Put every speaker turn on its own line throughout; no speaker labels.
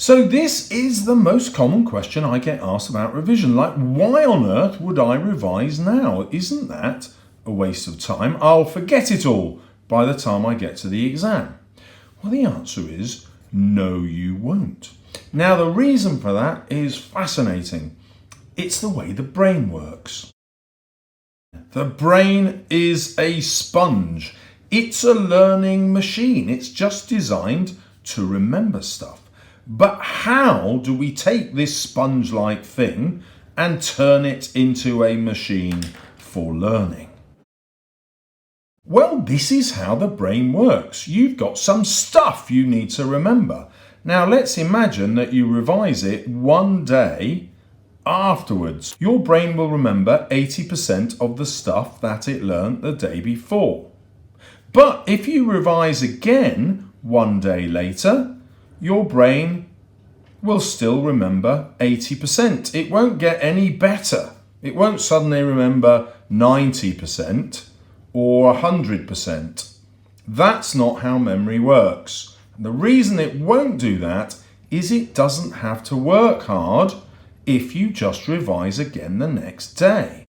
So this is the most common question I get asked about revision. Like, why on earth would I revise now? Isn't that a waste of time? I'll forget it all by the time I get to the exam. Well, the answer is no, you won't. Now, the reason for that is fascinating. It's the way the brain works. The brain is a sponge. It's a learning machine. It's just designed to remember stuff. But how do we take this sponge-like thing and turn it into a machine for learning? Well, this is how the brain works. You've got some stuff you need to remember. Now, let's imagine that you revise it one day afterwards. Your brain will remember 80% of the stuff that it learnt the day before. But if you revise again one day later, your brain will still remember 80%. It won't get any better. It won't suddenly remember 90% or 100%. That's not how memory works. And the reason it won't do that is it doesn't have to work hard if you just revise again the next day.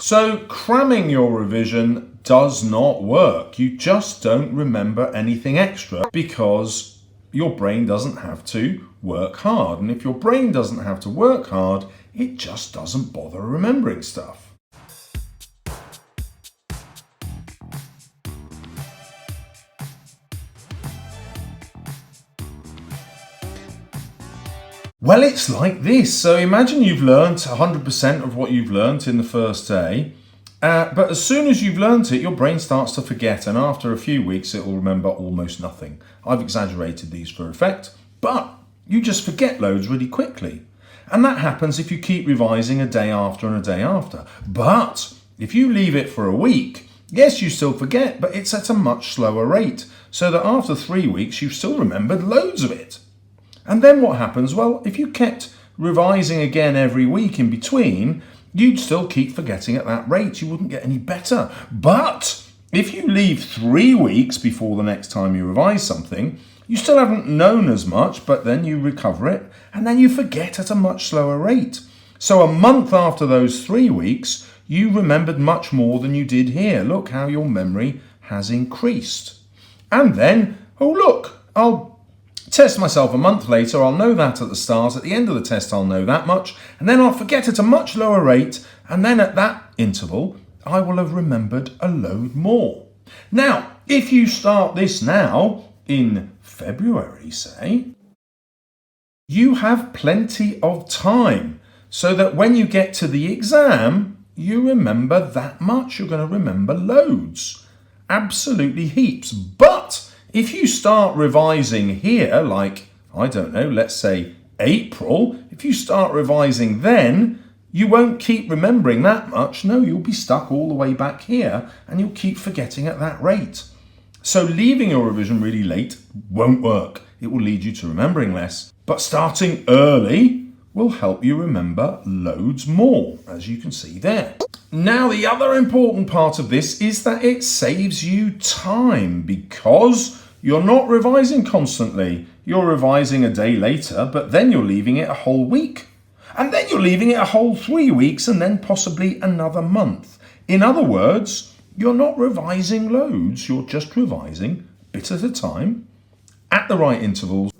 So cramming your revision does not work. You just don't remember anything extra because your brain doesn't have to work hard. And if your brain doesn't have to work hard, it just doesn't bother remembering stuff. Well, it's like this. So imagine you've learnt 100% of what you've learnt in the first day. But as soon as you've learnt it, your brain starts to forget, and after a few weeks it will remember almost nothing. I've exaggerated these for effect, but you just forget loads really quickly. And that happens if you keep revising a day after and a day after. But if you leave it for a week, yes, you still forget, but it's at a much slower rate, so that after 3 weeks you've still remembered loads of it. And then what happens? Well, if you kept revising again every week in between, you'd still keep forgetting at that rate. You wouldn't get any better. But if you leave 3 weeks before the next time you revise something, you still haven't known as much, but then you recover it, and then you forget at a much slower rate. So a month after those 3 weeks, you remembered much more than you did here. Look how your memory has increased. And then, oh look, I'll test myself a month later, I'll know that at the start, at the end of the test I'll know that much, and then I'll forget at a much lower rate, and then at that interval I will have remembered a load more. Now, if you start this now, in February say, you have plenty of time, so that when you get to the exam, you remember that much. You're going to remember loads, absolutely heaps. But if you start revising here, like, I don't know, let's say April, if you start revising then, you won't keep remembering that much. No, you'll be stuck all the way back here and you'll keep forgetting at that rate. So leaving your revision really late won't work. It will lead you to remembering less. But starting early will help you remember loads more, as you can see there. Now, the other important part of this is that it saves you time because you're not revising constantly. You're revising a day later, but then you're leaving it a whole week. And then you're leaving it a whole 3 weeks and then possibly another month. In other words, you're not revising loads. You're just revising a bit at a time at the right intervals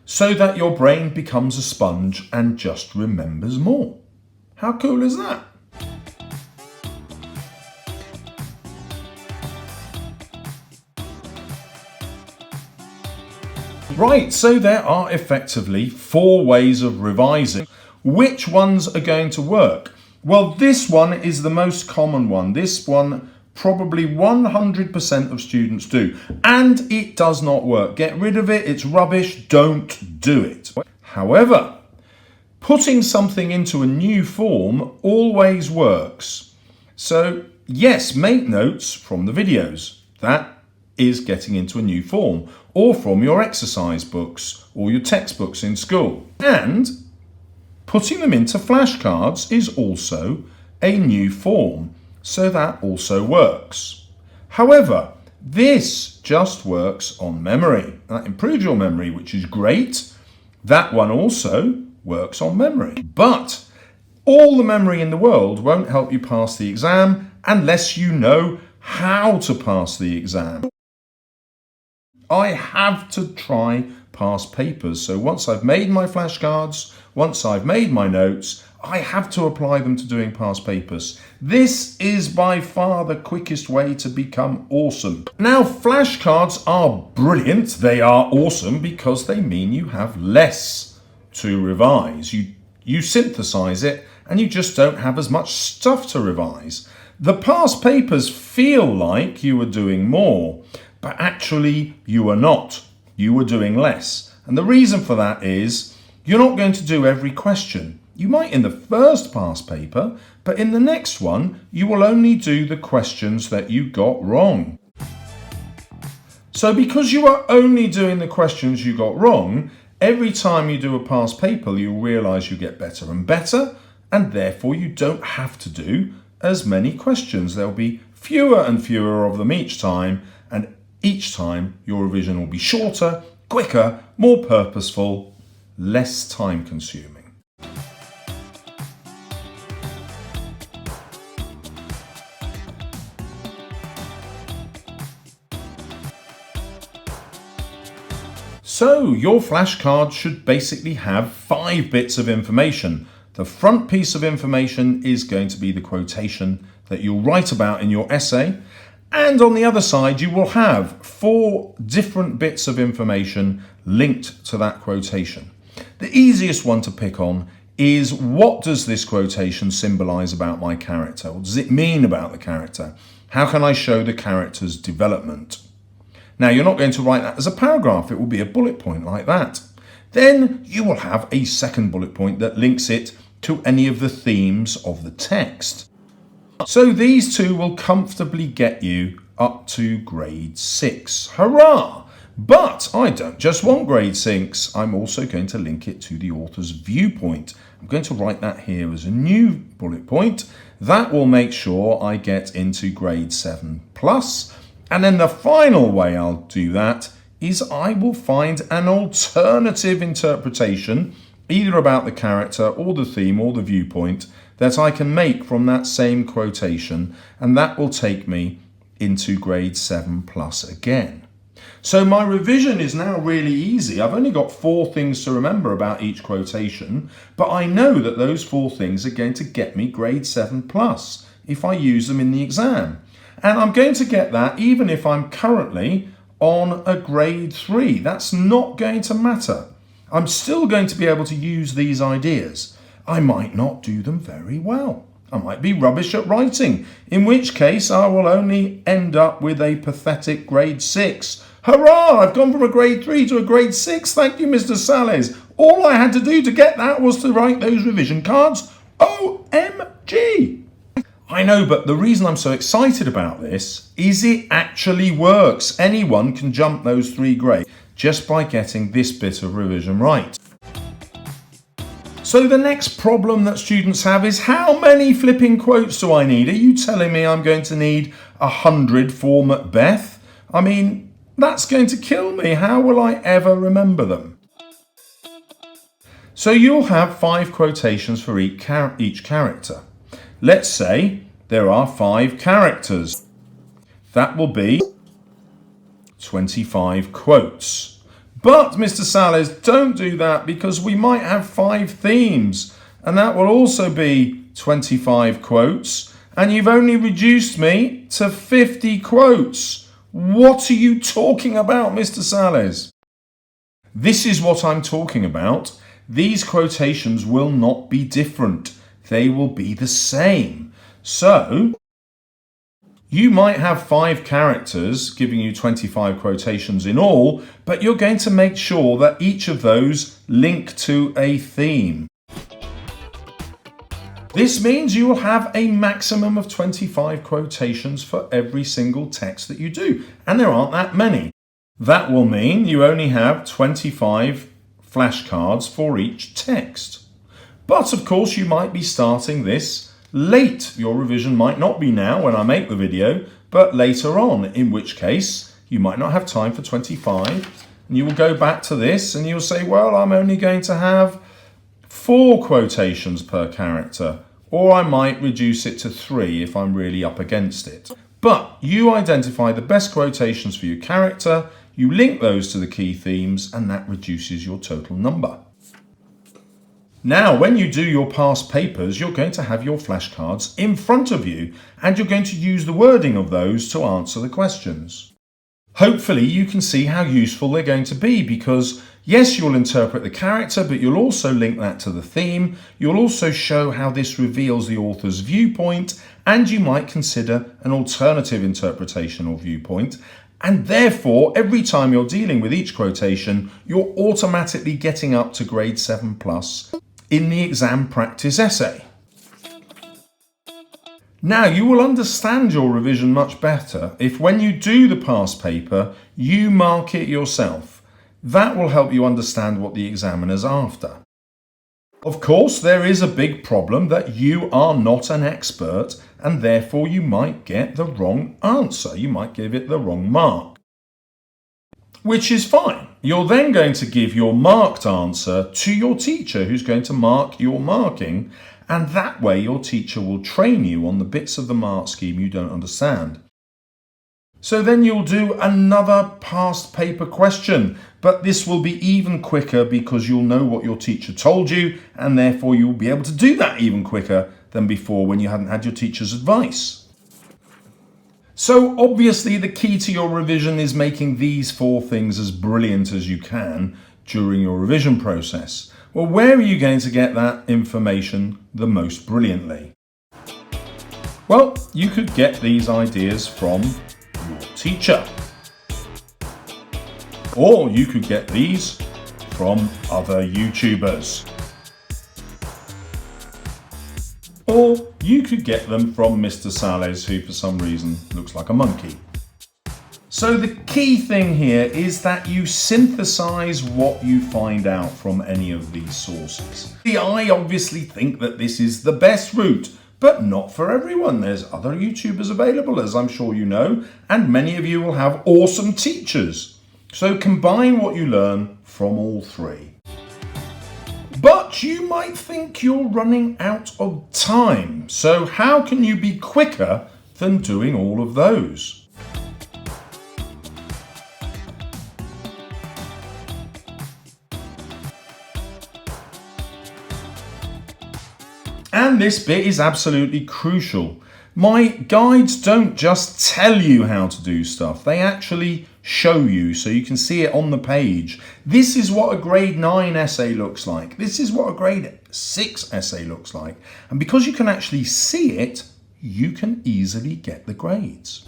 so that your brain becomes a sponge and just remembers more. How cool is that? Right, so there are effectively 4 ways of revising. Which ones are going to work? Well, this one is the most common one. This one probably 100% of students do. And it does not work. Get rid of it. It's rubbish. Don't do it. However, putting something into a new form always works. So yes, make notes from the videos. That is getting into a new form, or from your exercise books or your textbooks in school. And putting them into flashcards is also a new form, so that also works. However, this just works on memory. That improves your memory, which is great, That one also works on memory. But all the memory in the world won't help you pass the exam unless you know how to pass the exam. I have to try past papers. So once I've made my flashcards, once I've made my notes, I have to apply them to doing past papers. This is by far the quickest way to become awesome. Now, flashcards are brilliant. They are awesome because they mean you have less to revise. You synthesize it and you just don't have as much stuff to revise. The past papers feel like you are doing more, but actually you are not. You are doing less. And the reason for that is you're not going to do every question. You might in the first past paper, but in the next one, you will only do the questions that you got wrong. So because you are only doing the questions you got wrong, every time you do a past paper, you'll realise you get better and better, and therefore you don't have to do as many questions. There'll be fewer and fewer of them each time, and each time your revision will be shorter, quicker, more purposeful, less time consuming. So your flashcard should basically have 5 bits of information. The front piece of information is going to be the quotation that you'll write about in your essay. And on the other side, you will have 4 different bits of information linked to that quotation. The easiest one to pick on is, what does this quotation symbolize about my character? What does it mean about the character? How can I show the character's development? Now, you're not going to write that as a paragraph. It will be a bullet point like that. Then you will have a second bullet point that links it to any of the themes of the text. So these 2 will comfortably get you up to grade 6. Hurrah! But I don't just want grade 6. I'm also going to link it to the author's viewpoint. I'm going to write that here as a new bullet point. That will make sure I get into grade 7 plus. And then the final way I'll do that is I will find an alternative interpretation, either about the character or the theme or the viewpoint, that I can make from that same quotation, and that will take me into grade 7 plus again. So my revision is now really easy. I've only got 4 things to remember about each quotation, but I know that those 4 things are going to get me grade 7 plus if I use them in the exam. And I'm going to get that even if I'm currently on a grade 3. That's not going to matter. I'm still going to be able to use these ideas. I might not do them very well. I might be rubbish at writing, in which case I will only end up with a pathetic grade 6. Hurrah! I've gone from a grade 3 to a grade 6. Thank you, Mr. Salles. All I had to do to get that was to write those revision cards. OMG! I know, but the reason I'm so excited about this is it actually works. Anyone can jump those 3 grades just by getting this bit of revision right. So the next problem that students have is, how many flipping quotes do I need? Are you telling me I'm going to need 100 for Macbeth? I mean, that's going to kill me. How will I ever remember them? So you'll have 5 quotations for each character. Let's say there are 5 characters. That will be 25 quotes. But Mr. Salles, don't do that, because we might have 5 themes, and that will also be 25 quotes, and you've only reduced me to 50 quotes. What are you talking about, Mr. Salles? This is what I'm talking about. These quotations will not be different. They will be the same. So you might have 5 characters giving you 25 quotations in all, but you're going to make sure that each of those link to a theme. This means you will have a maximum of 25 quotations for every single text that you do, and there aren't that many. That will mean you only have 25 flashcards for each text. But of course you might be starting this late. Your revision might not be now when I make the video, but later on, in which case you might not have time for 25 And you will go back to this and you'll say, well, I'm only going to have 4 quotations per character, or I might reduce it to 3 if I'm really up against it. But you identify the best quotations for your character, you link those to the key themes, and that reduces your total number. Now, when you do your past papers, you're going to have your flashcards in front of you, and you're going to use the wording of those to answer the questions. Hopefully you can see how useful they're going to be, because yes, you'll interpret the character, but you'll also link that to the theme. You'll also show how this reveals the author's viewpoint, and you might consider an alternative interpretation or viewpoint. And therefore, every time you're dealing with each quotation, you're automatically getting up to grade 7+ in the exam practice essay. Now, you will understand your revision much better if when you do the past paper, you mark it yourself. That will help you understand what the examiner's after. Of course, there is a big problem that you are not an expert, and therefore you might get the wrong answer. You might give it the wrong mark, which is fine. You're then going to give your marked answer to your teacher, who's going to mark your marking, and that way your teacher will train you on the bits of the mark scheme you don't understand. So then you'll do another past paper question, but this will be even quicker because you'll know what your teacher told you, and therefore you'll be able to do that even quicker than before when you hadn't had your teacher's advice. So obviously the key to your revision is making these 4 things as brilliant as you can during your revision process. Well, where are you going to get that information the most brilliantly? Well, you could get these ideas from your teacher. Or you could get these from other YouTubers. Or you could get them from Mr. Salles, who for some reason looks like a monkey. So the key thing here is that you synthesize what you find out from any of these sources. I obviously think that this is the best route, but not for everyone. There's other YouTubers available, as I'm sure you know, and many of you will have awesome teachers. So combine what you learn from all 3. But you might think you're running out of time. So how can you be quicker than doing all of those? And this bit is absolutely crucial. My guides don't just tell you how to do stuff, they actually show you so you can see it on the page. This is what a grade 9 essay looks like. This is what a grade 6 essay looks like. And because you can actually see it, you can easily get the grades.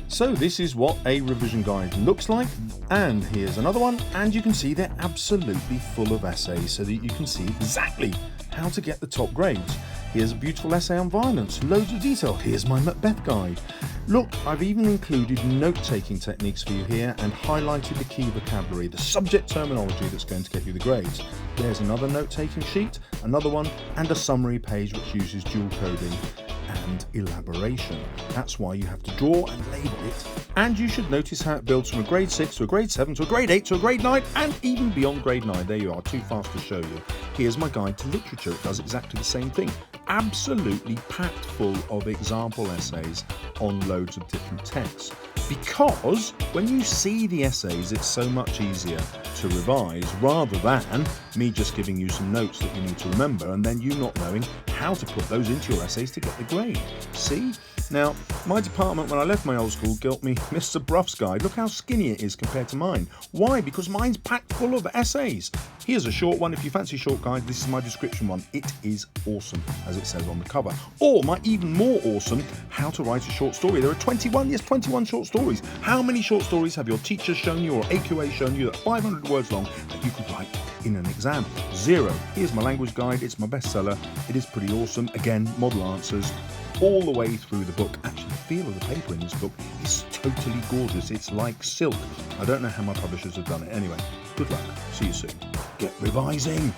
So this is what a revision guide looks like, and here's another one, and you can see they're absolutely full of essays so that you can see exactly how to get the top grades. Here's a beautiful essay on violence, loads of detail. Here's my Macbeth guide. Look, I've even included note-taking techniques for you here and highlighted the key vocabulary, the subject terminology that's going to get you the grades. There's another note-taking sheet, another one, and a summary page which uses dual coding and elaboration. That's why you have to draw and label it. And you should notice how it builds from a grade 6 to a grade 7 to a grade 8 to a grade 9 and even beyond grade 9. There you are, too fast to show you. Here's my guide to literature. It does exactly the same thing. Absolutely packed full of example essays on loads of different texts. Because when you see the essays, it's so much easier to revise rather than me just giving you some notes that you need to remember and then you not knowing how to put those into your essays to get the grade. See? Now, my department when I left my old school got me Mr. Bruff's guide. Look how skinny it is compared to mine. Why? Because mine's packed full of essays. Here's a short one. If you fancy a short guide, this is my description one. It is awesome, as it says on the cover. Or my even more awesome, how to write a short story. There are 21 short stories. How many short stories have your teachers shown you or AQA shown you that are 500 words long that you could write in an exam? 0. Here's my language guide. It's my bestseller. It is pretty awesome. Again, model answers all the way through the book. Actually, the feel of the paper in this book is totally gorgeous. It's like silk. I don't know how my publishers have done it. Anyway, good luck. See you soon. Get revising.